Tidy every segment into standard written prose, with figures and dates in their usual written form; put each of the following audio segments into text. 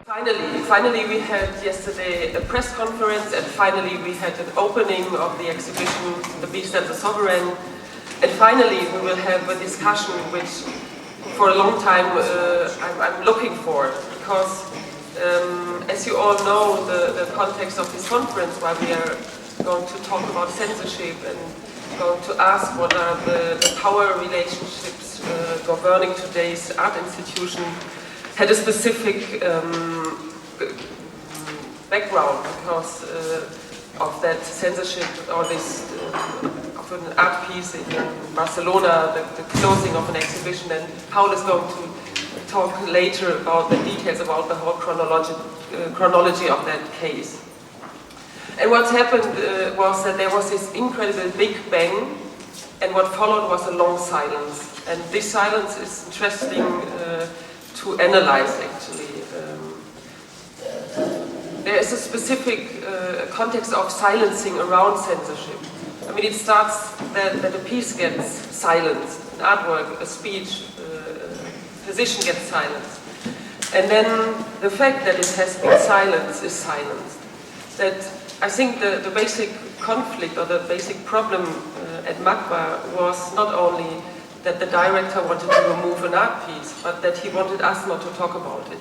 Finally we had yesterday a press conference, and finally we had an opening of the exhibition, The Bestie and the Souverän, and finally we will have a discussion which for a long time I'm looking for, because as you all know, the context of this conference, why we are going to talk about censorship and going to ask what are the power relationships governing today's art institution, had a specific background because of that censorship, or this of an art piece in Barcelona, the closing of an exhibition, and Paul is going to talk later about the details about the whole chronology of that case. And what happened was that there was this incredible big bang, and what followed was a long silence. And this silence is interesting to analyze, actually. There is a specific context of silencing around censorship. I mean, it starts that a piece gets silenced, an artwork, a speech, a position gets silenced. And then the fact that it has been silenced is silenced. That I think the basic conflict or the basic problem at MACBA was not only that the director wanted to remove an art piece, but that he wanted us not to talk about it.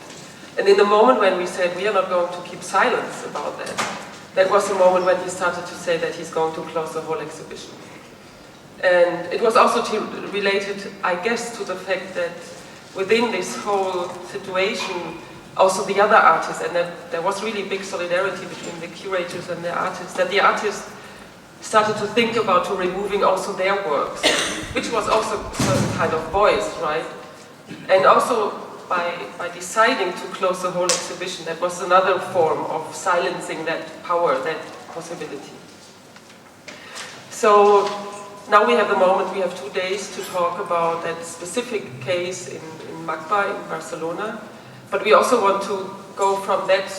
And in the moment when we said we are not going to keep silence about that, that was the moment when he started to say that he's going to close the whole exhibition. And it was also related, I guess, to the fact that within this whole situation, also the other artists, and that there was really big solidarity between the curators and the artists, that the artists started to think about removing also their works, which was also a certain kind of voice, right? And also by deciding to close the whole exhibition, that was another form of silencing that power, that possibility. So now we have the moment, we have 2 days to talk about that specific case in MACBA in Barcelona. But we also want to go from that,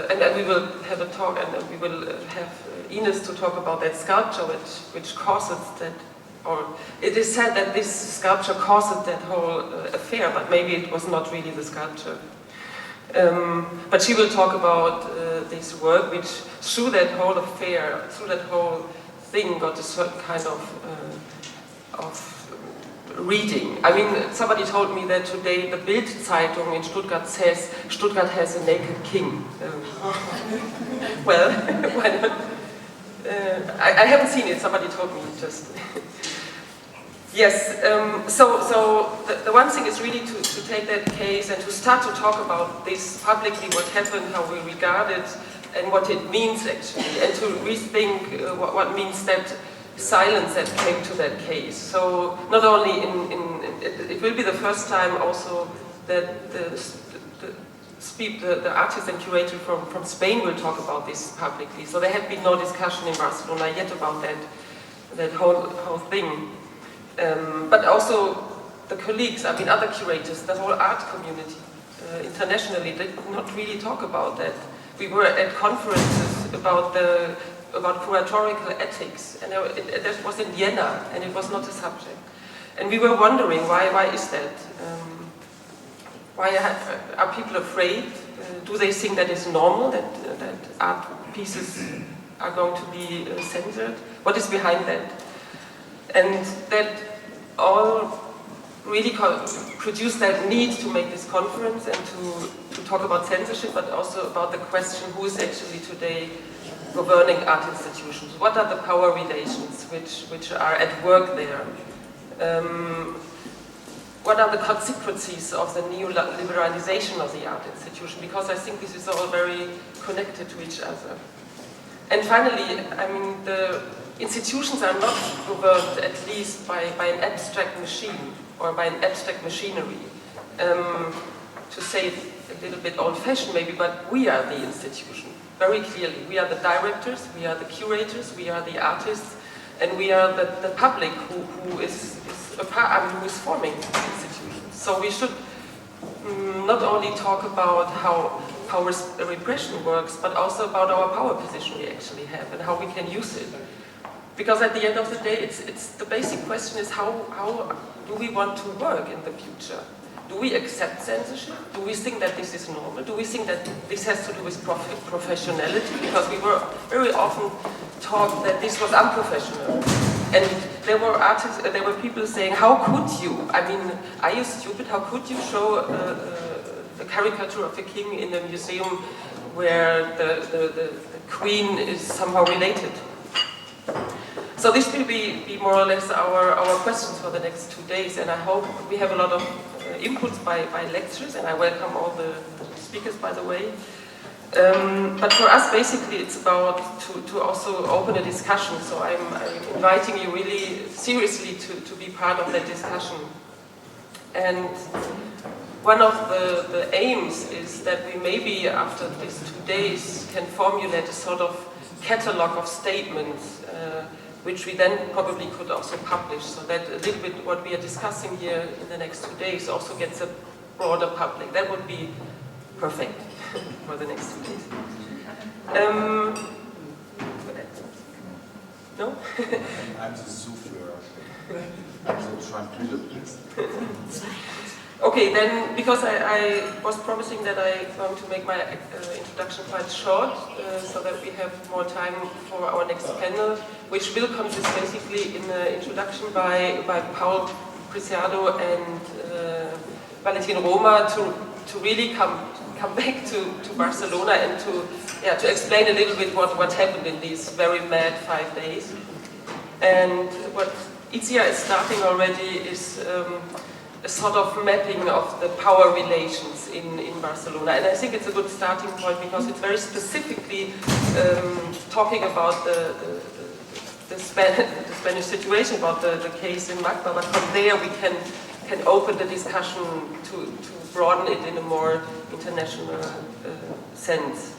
and then we will have a talk, and then we will have Ines to talk about that sculpture which causes that, or it is said that this sculpture causes that whole affair, but maybe it was not really the sculpture. But she will talk about this work which, through that whole affair, through that whole thing, got a certain kind of reading. I mean, somebody told me that today the Bild Zeitung in Stuttgart says Stuttgart has a naked king. Well, why not? I haven't seen it, somebody told me just. Yes, so the one thing is really to take that case and to start to talk about this publicly, what happened, how we regard it, and what it means actually, and to rethink what means that silence that came to that case. So not only it will be the first time also that the artist and curator from Spain will talk about this publicly. So there had been no discussion in Barcelona yet about that whole thing. But also the colleagues, I mean other curators, the whole art community internationally did not really talk about that. We were at conferences about curatorial ethics, and that was in Vienna, and it was not a subject. And we were wondering why is that? Why are people afraid? Do they think that it's normal that art pieces are going to be censored? What is behind that? And that all really produced that need to make this conference and to talk about censorship, but also about the question who is actually today governing art institutions. What are the power relations which are at work there? What are the consequences of the neoliberalization of the art institution? Because I think this is all very connected to each other. And finally, I mean, the institutions are not governed at least by an abstract machine or by an abstract machinery. To say it a little bit old-fashioned maybe, but we are the institution. Very clearly, we are the directors, we are the curators, we are the artists, and we are the public who is forming the institutions. So we should not only talk about how power repression works, but also about our power position we actually have and how we can use it. Because at the end of the day, the basic question is how do we want to work in the future? do we accept censorship? Do we think that this is normal? Do we think that this has to do with professionality? Because we were very often taught that this was unprofessional. And there were people saying, how could you? I mean, are you stupid? How could you show a caricature of a king in a museum where the queen is somehow related? So this will be more or less our questions for the next 2 days, and I hope we have a lot of inputs by lectures, and I welcome all the speakers, by the way. But for us, basically, it's about to also open a discussion. So I'm inviting you really seriously to be part of that discussion. And one of the aims is that we maybe, after these 2 days, can formulate a sort of catalog of statements, which we then probably could also publish, so that a little bit what we are discussing here in the next 2 days also gets a broader public. That would be perfect for the next 2 days. No? I'm the Souverän. I'm the translator. Okay, then, because I was promising that I'm going to make my introduction quite short, so that we have more time for our next panel, which will consist basically in an introduction by Paul Preciado and Valentin Roma to really come back to Barcelona and to explain a little bit what happened in these very mad 5 days. And what Itzia is starting already is a sort of mapping of the power relations in Barcelona. And I think it's a good starting point because it's very specifically talking about the Spanish situation, about the case in Magba, but from there we can open the discussion to broaden it in a more international sense.